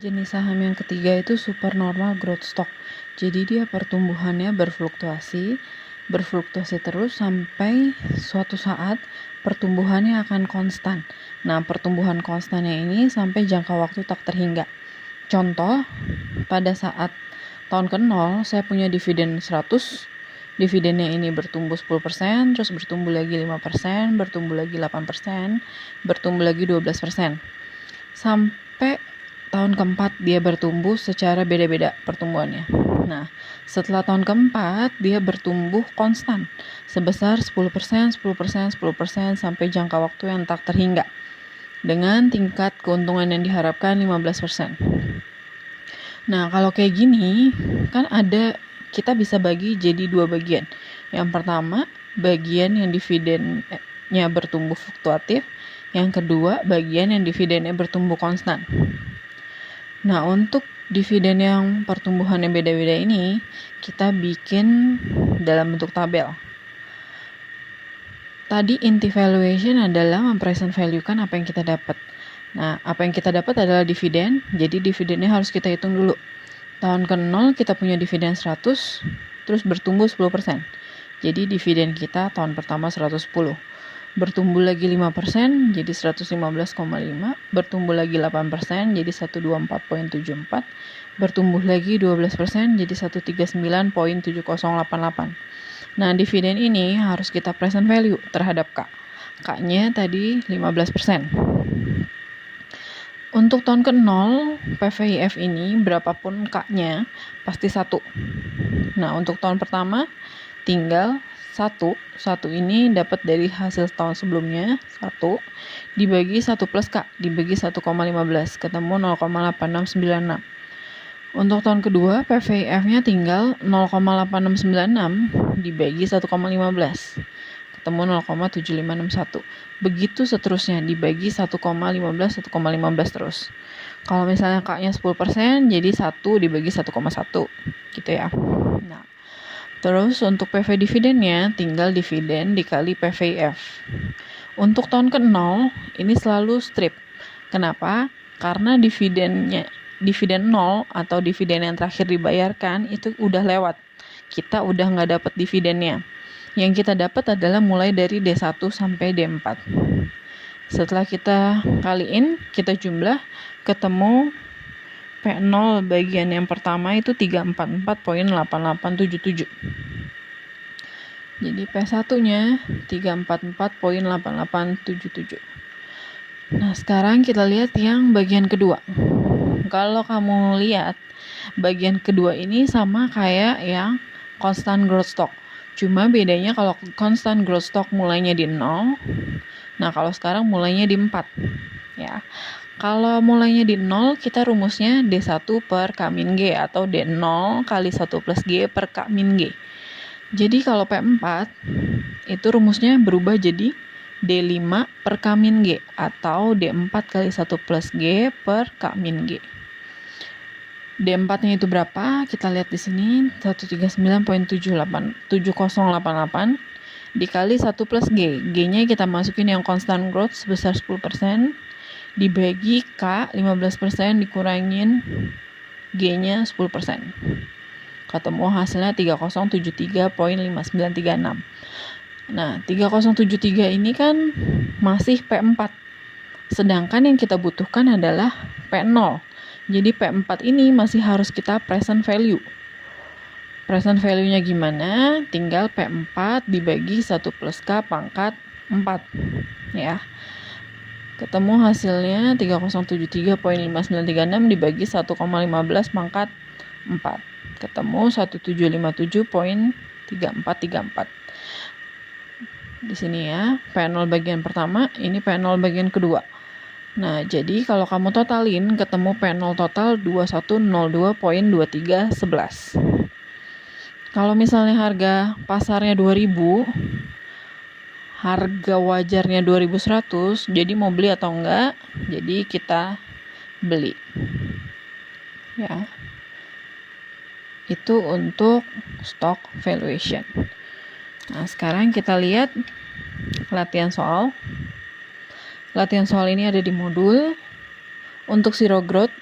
Jenis saham yang ketiga itu supernormal growth stock. Jadi dia pertumbuhannya berfluktuasi terus sampai suatu saat pertumbuhannya akan konstan. Nah, pertumbuhan konstannya ini sampai jangka waktu tak terhingga. Contoh, pada saat tahun ke-0 saya punya dividen 100, dividennya ini bertumbuh 10%, terus bertumbuh lagi 5%, bertumbuh lagi 8%, bertumbuh lagi 12%. Sampai tahun keempat dia bertumbuh secara beda-beda pertumbuhannya. Nah, setelah tahun keempat dia bertumbuh konstan sebesar 10%, 10%, 10% sampai jangka waktu yang tak terhingga dengan tingkat keuntungan yang diharapkan 15%. Nah, kalau kayak gini kan kita bisa bagi jadi dua bagian. Yang pertama, bagian yang dividennya bertumbuh fluktuatif. Yang kedua, bagian yang dividennya bertumbuh konstan. Nah, untuk dividen yang pertumbuhannya beda-beda ini, kita bikin dalam bentuk tabel. Tadi inti valuation adalah mempresent value-kan apa yang kita dapat. Nah, apa yang kita dapat adalah dividen, jadi dividennya harus kita hitung dulu. Tahun ke-0 kita punya dividen 100, terus bertumbuh 10%. Jadi dividen kita tahun pertama 110. Bertumbuh lagi 5%, jadi 115,5, bertumbuh lagi 8%, jadi 124,74, bertumbuh lagi 12%, jadi 139,7088. Nah, dividen ini harus kita present value terhadap K. K-nya tadi 15%. Untuk tahun ke-0, PVIF ini berapapun K-nya pasti 1. Nah, untuk tahun pertama tinggal 1 ini dapat dari hasil tahun sebelumnya 1 dibagi 1 plus K dibagi 1,15 ketemu 0,8696. Untuk tahun kedua PVIF-nya tinggal 0,8696 dibagi 1,15 ketemu 0,7561. Begitu seterusnya dibagi 1,15 terus. Kalau misalnya K-nya 10% jadi 1 dibagi 1,1 gitu ya. Nah, terus untuk PV dividennya tinggal dividen dikali PVIF. Untuk tahun ke-0 ini selalu strip. Kenapa? Karena dividen 0 atau dividen yang terakhir dibayarkan itu udah lewat. Kita udah nggak dapat dividennya. Yang kita dapat adalah mulai dari D1 sampai D4. Setelah kita kaliin, kita jumlah, ketemu P0 bagian yang pertama itu 344,8877. Jadi P1-nya 344,8877. Nah, sekarang kita lihat yang bagian kedua. Kalau kamu lihat, bagian kedua ini sama kayak yang constant growth stock. Cuma bedanya kalau constant growth stock mulainya di 0. Nah, kalau sekarang mulainya di 4. Ya. Kalau mulainya di 0, kita rumusnya D1 per K min G atau D0 kali 1 plus G per K min G. Jadi kalau P4, itu rumusnya berubah jadi D5 per K min G atau D4 kali 1 plus G per K min G. D4-nya itu berapa? Kita lihat di sini 139,7088 dikali 1 plus G. G-nya kita masukin yang constant growth sebesar 10%. Dibagi K 15% dikurangin G-nya 10%. Ketemu hasilnya 3073,5936. Nah, 3073 ini kan masih P4. Sedangkan yang kita butuhkan adalah P0. Jadi P4 ini masih harus kita present value. Present value-nya gimana? Tinggal P4 dibagi 1 plus K pangkat 4. Ya. Ketemu hasilnya 3073,5936 dibagi 1,15 pangkat 4. Ketemu 1757,3434. Di sini ya, P0 bagian pertama, ini P0 bagian kedua. Nah, jadi kalau kamu totalin, ketemu P0 total 2102,2311. Kalau misalnya harga pasarnya 2000, harga wajarnya 2100, jadi mau beli atau enggak? Jadi kita beli. Ya. Itu untuk stock valuation. Nah, sekarang kita lihat latihan soal. Latihan soal ini ada di modul. Untuk zero growth,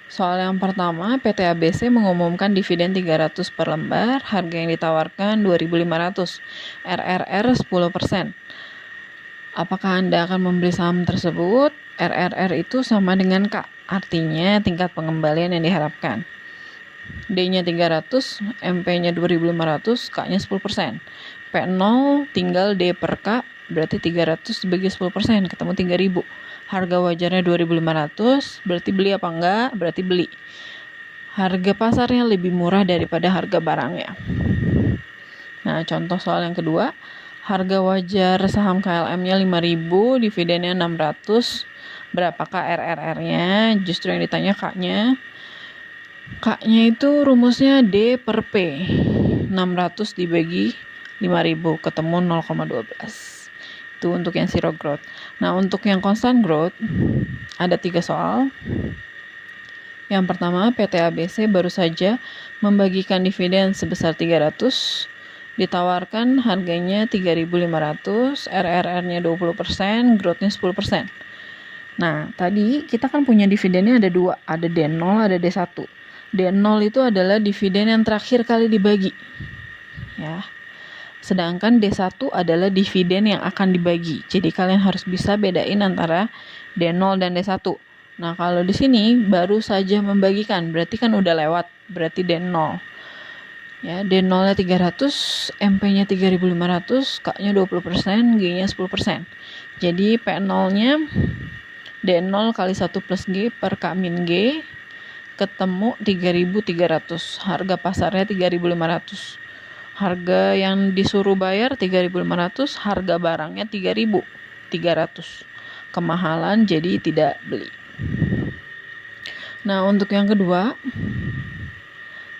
Soal yang pertama, PT ABC mengumumkan dividen 300 per lembar, harga yang ditawarkan 2.500, RRR 10%. Apakah Anda akan membeli saham tersebut? RRR itu sama dengan K, artinya tingkat pengembalian yang diharapkan. D-nya 300, MP-nya 2.500, K-nya 10%. P0 tinggal D per K, berarti 300 dibagi 10%, ketemu 3.000. Harga wajarnya 2.500, berarti beli apa enggak? Berarti beli. Harga pasarnya lebih murah daripada harga barangnya. Nah, contoh soal yang kedua, harga wajar saham KLM-nya 5.000, dividennya 600, berapakah RRR-nya? Justru yang ditanya K-nya. K-nya itu rumusnya D per P, 600 dibagi 5.000, ketemu 0,12. Itu untuk yang zero growth. Nah, untuk yang constant growth ada 3 soal. Yang pertama, PT ABC baru saja membagikan dividen sebesar 300, ditawarkan harganya 3.500, RRR-nya 20%, growth-nya 10%. Nah, tadi kita kan punya dividennya ada 2, ada D0, ada D1. D0 itu adalah dividen yang terakhir kali dibagi. Ya. Sedangkan D1 adalah dividen yang akan dibagi. Jadi kalian harus bisa bedain antara D0 dan D1. Nah, kalau di sini baru saja membagikan, berarti kan udah lewat, berarti D0. Ya, D0-nya 300, MP-nya 3.500, K-nya 20%, G-nya 10%. Jadi P0-nya D0 kali 1 plus G per K min G, ketemu 3.300. Harga pasarnya 3.500. Harga yang disuruh bayar 3.500, harga barangnya 3.300. Kemahalan, jadi tidak beli. Nah, untuk yang kedua,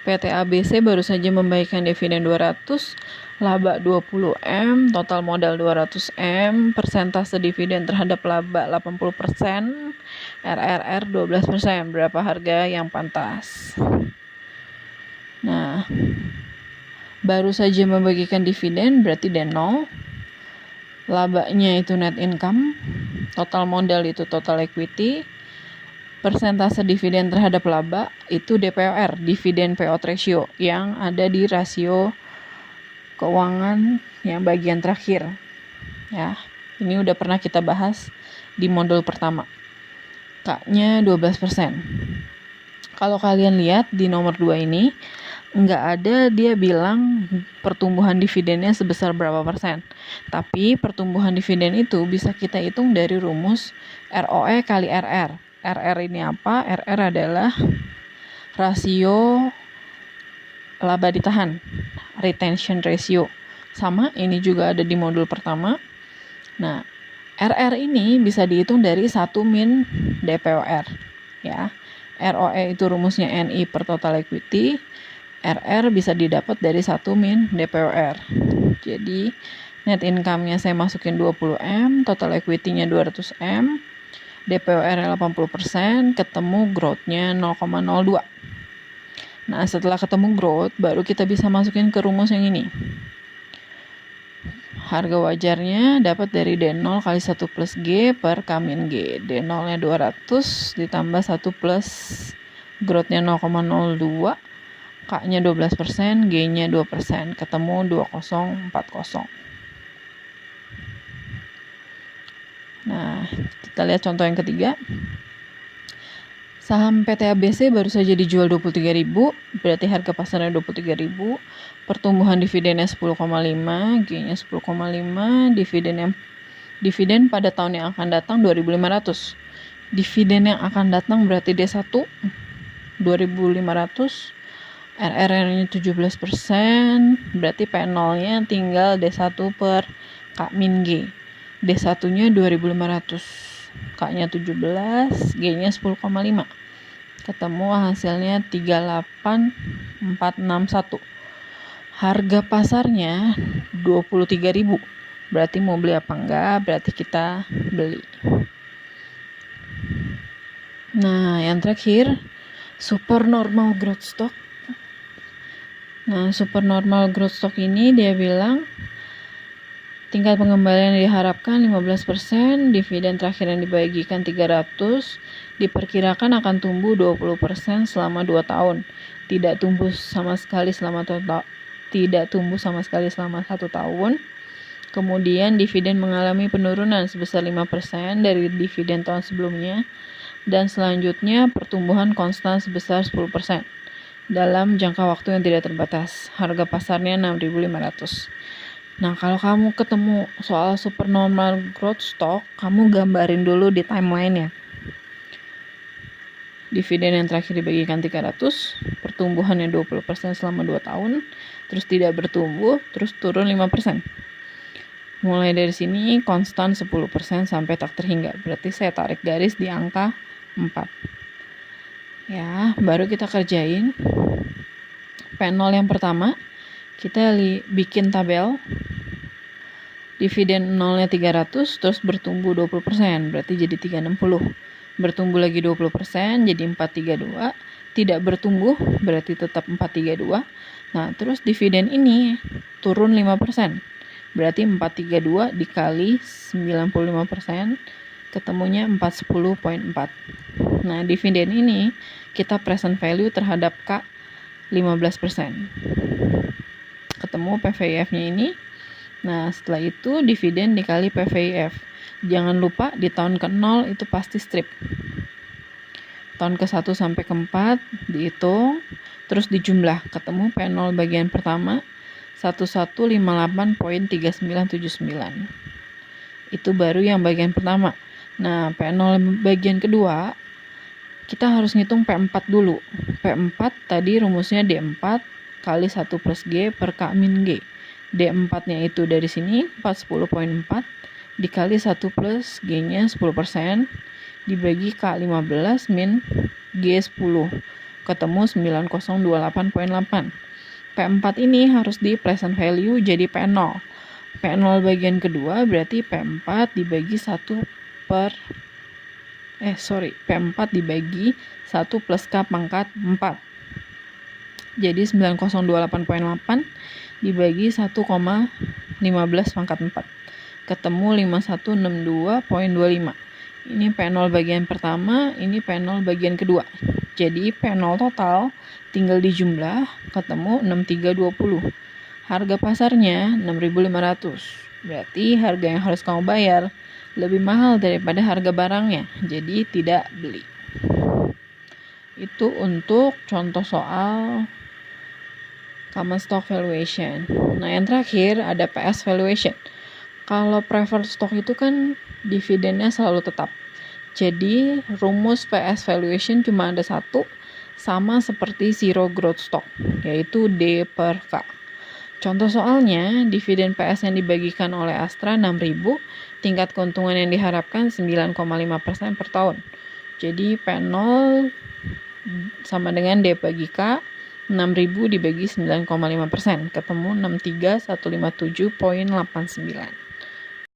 PT ABC baru saja membagikan dividen 200, laba 20M, total modal 200M, persentase dividen terhadap laba 80%, RRR 12%. Berapa harga yang pantas? Nah, baru saja membagikan dividen berarti D0, labanya itu net income, total modal itu total equity, persentase dividen terhadap laba itu DPOR, dividen payout ratio, yang ada di rasio keuangan yang bagian terakhir. Ya, ini udah pernah kita bahas di modul pertama. K-nya 12%. Kalau kalian lihat di nomor 2 ini, nggak ada dia bilang pertumbuhan dividennya sebesar berapa persen. Tapi pertumbuhan dividen itu bisa kita hitung dari rumus ROE kali RR. RR ini apa? RR adalah rasio laba ditahan, retention ratio. Sama, ini juga ada di modul pertama. Nah, RR ini bisa dihitung dari 1 min DPOR. Ya. ROE itu rumusnya NI per total equity. RR bisa didapat dari 1 min DPOR. Jadi net income-nya saya masukin 20M, total equity-nya 200M, DPOR-nya 80%, ketemu growth-nya 0,02. Nah, setelah ketemu growth, baru kita bisa masukin ke rumus yang ini. Harga wajarnya dapat dari D0 kali 1 plus G per K min G. D0-nya 200 ditambah 1 plus growth-nya 0,02. K-nya 12%, G-nya 2%, ketemu 2040. Nah, kita lihat contoh yang ketiga. Saham PT ABC baru saja dijual 23.000, berarti harga pasarnya 23.000. Pertumbuhan dividennya 10,5, G-nya 10,5, dividen pada tahun yang akan datang 2.500. Dividen yang akan datang berarti D1 2.500. RRR-nya 17%, berarti P0-nya tinggal D1 per K min G. D1-nya 2.500, K-nya 17, G-nya 10,5. Ketemu hasilnya 38.461. Harga pasarnya 23.000. Berarti mau beli apa enggak? Berarti kita beli. Nah, yang terakhir, supernormal growth stock. Nah, supernormal growth stock ini dia bilang Tingkat pengembalian yang diharapkan 15%, dividen terakhir yang dibagikan 300, diperkirakan akan tumbuh 20% selama 2 tahun. Tidak tumbuh sama sekali selama 1 tahun. Kemudian dividen mengalami penurunan sebesar 5% dari dividen tahun sebelumnya, dan selanjutnya pertumbuhan konstan sebesar 10% dalam jangka waktu yang tidak terbatas. Harga pasarnya 6.500. Nah, kalau kamu ketemu soal supernormal growth stock, kamu gambarin dulu di timeline ya. Dividen yang terakhir dibagikan 300, pertumbuhannya 20% selama 2 tahun, terus tidak bertumbuh, terus turun 5%. Mulai dari sini konstan 10% sampai tak terhingga. Berarti saya tarik garis di angka 4. Ya, baru kita kerjain. P0 yang pertama, kita bikin tabel. Dividen nolnya 300, terus bertumbuh 20%, berarti jadi 360. Bertumbuh lagi 20%, jadi 432. Tidak bertumbuh, berarti tetap 432. Nah, terus dividen ini turun 5%. Berarti 432 dikali 95%, ketemunya 410,4. Nah, dividen ini kita present value terhadap K 15%. Ketemu PVIF-nya ini. Nah, setelah itu dividen dikali PVIF. Jangan lupa di tahun ke-0 itu pasti strip. Tahun ke-1 sampai ke-4 dihitung, terus dijumlah. Ketemu P0 bagian pertama 1158,3979. Itu baru yang bagian pertama. Nah, P0 bagian kedua kita harus ngitung P4 dulu. P4 tadi rumusnya D4 kali 1 plus G per K min G. D4-nya itu dari sini 410,4 dikali 1 plus G-nya 10% dibagi K15 min G10, ketemu 9028,8. P4 ini harus di present value jadi P0. P0 bagian kedua berarti P4 dibagi 1 P4 dibagi 1 plus K pangkat 4. Jadi 9028,8 dibagi 1,15 pangkat 4. Ketemu 5162,25. Ini P0 bagian pertama, ini P0 bagian kedua. Jadi P0 total tinggal dijumlah, ketemu 6320. Harga pasarnya 6.500. Berarti harga yang harus kamu bayar lebih mahal daripada harga barangnya. Jadi tidak beli. Itu untuk contoh soal common stock valuation. Nah, yang terakhir ada PS valuation. Kalau preferred stock itu kan dividennya selalu tetap. Jadi rumus PS valuation cuma ada satu, sama seperti zero growth stock, yaitu D per K. Contoh soalnya, dividen PS yang dibagikan oleh Astra 6.000, tingkat keuntungan yang diharapkan 9,5% per tahun. Jadi P0 sama dengan D bagi K, 6.000 dibagi 9,5%, ketemu 63.157,89.